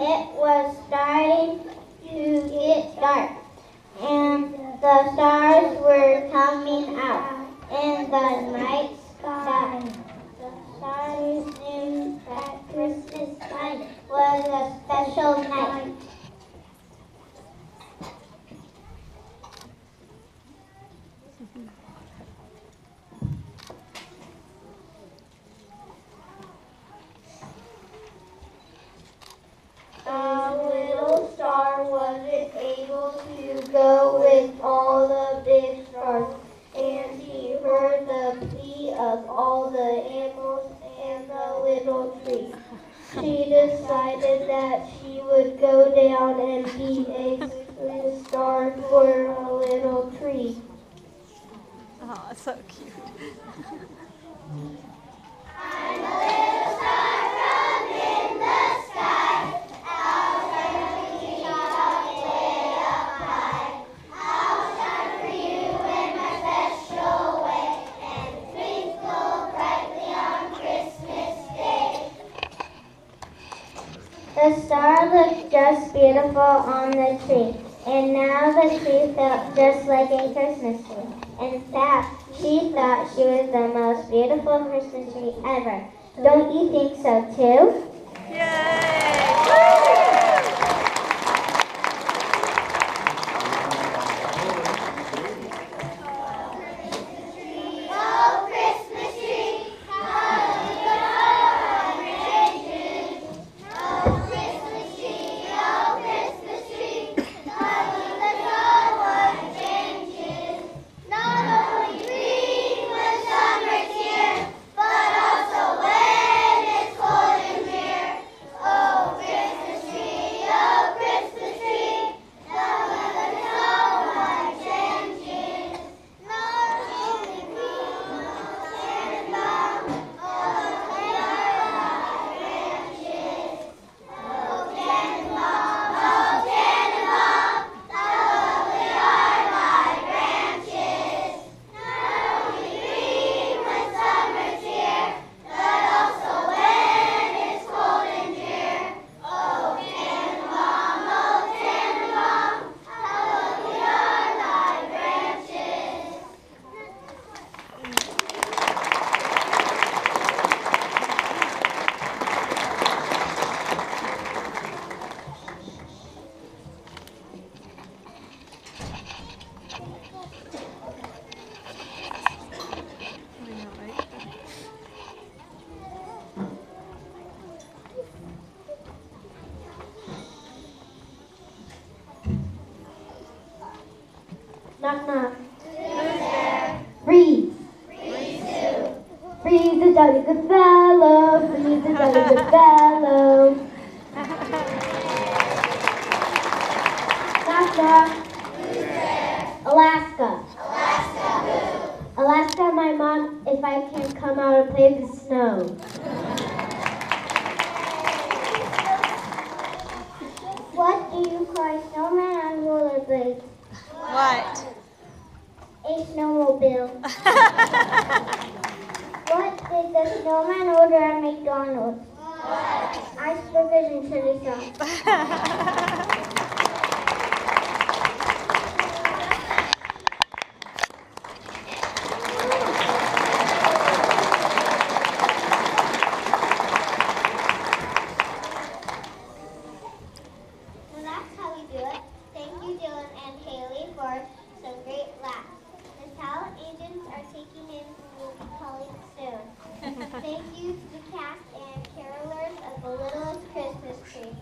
It was starting to get dark, and the stars were coming out in the night sky. The stars knew that Christmas night was a special night. The little star wasn't able to go with all the big stars, and he heard the plea of all the animals and the little tree. She decided that she would go down and be a star for a little tree. Oh, so cute. I'm a little star from in the sky. I'll shine for you way up high. I'll shine for you in my special way and twinkle brightly on Christmas Day. The star looked just beautiful on the tree, and now the tree felt just like a Christmas tree. In fact, she thought she was the most beautiful Christmas tree ever. Don't you think so too? Yay! Knock, knock. Who's there? Breeze. Breeze who? Breeze a jolly good fellow. Breeze a jolly good fellow. Knock, knock. Who's there? Alaska. Alaska who? Alaska, my mom, if I can come out and play in the snow. What do you call a snowman on rollerblades? What? A snowmobile. What did the snowman order at McDonald's? What? Ice burgers and chili sauce. Well, that's how we do it. Thank you, Dylan and Haley, for some great laughs. The talent agents are taking in who will be calling soon. Thank you to the cast and carolers of The Littlest Christmas Tree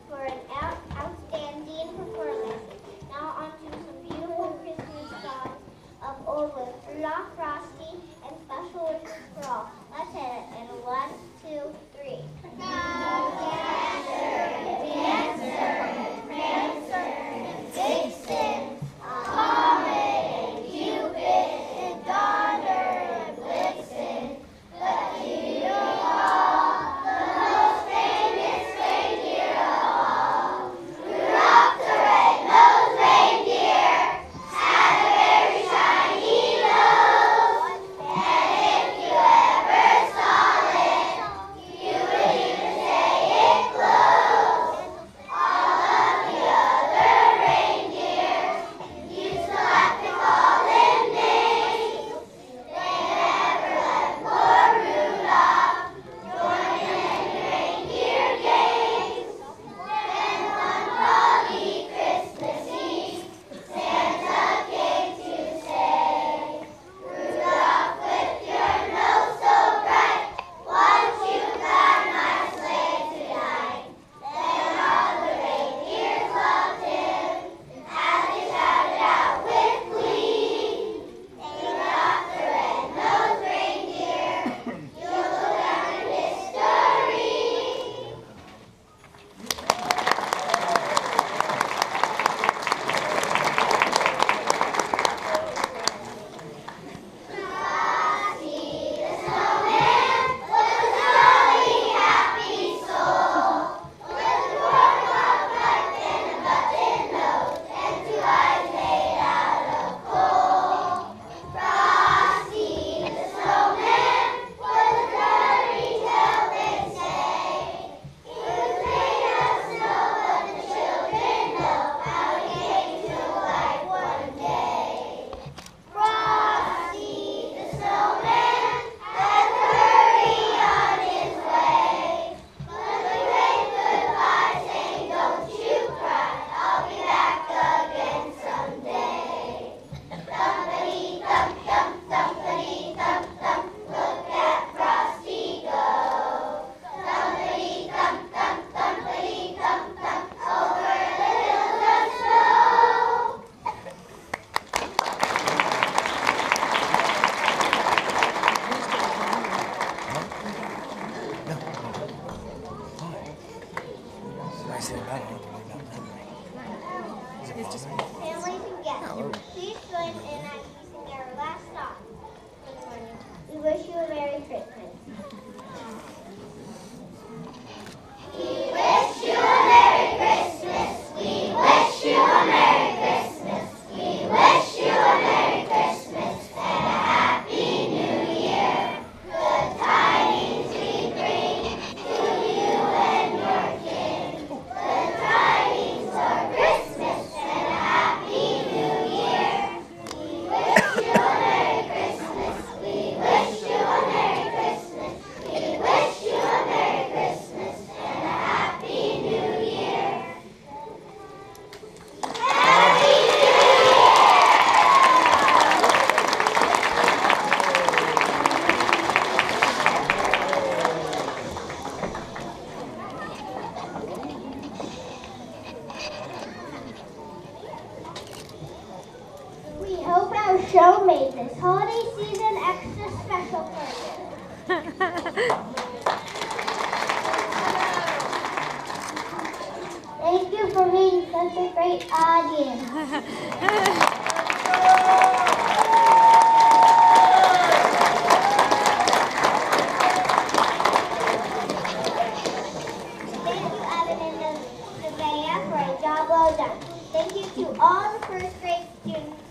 for an outstanding performance. Now on to some beautiful Christmas songs of old with Rudolph, Frosty, and special wishes for all. Let's hit it in 1, 2, 3. Go, Dancer, Dancer, Prancer, Vixen, Comet, Cupid, and Donner, and Blitzen. But do you recall the most famous reindeer of all? Thank you for being such a great audience. Thank you, Evan and Nevaeh, for a job well done. Thank you to all the first grade students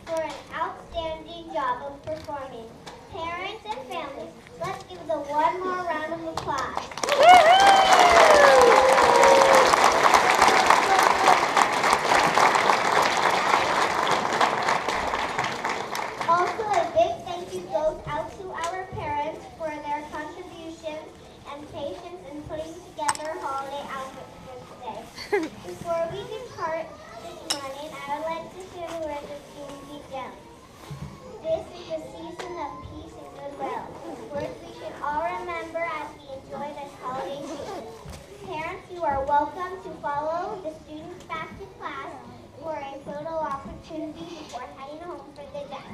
for an outstanding job of performing. Parents and families, let's give them one more round of applause. Also, a big thank you goes out to our parents for their contributions and patience in putting together holiday outfits for today. Before we depart this morning, I would like to share the words of Susie Jones. This is the season of peace and goodwill, words we should all remember as we enjoy this holiday season. Parents, you are welcome to follow the students back to class for a photo opportunity before heading home for the day.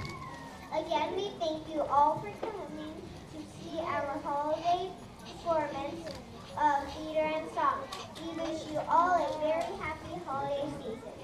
Again, we thank you all for coming to see our holiday performance of theater and song. We wish you all a very happy holiday season.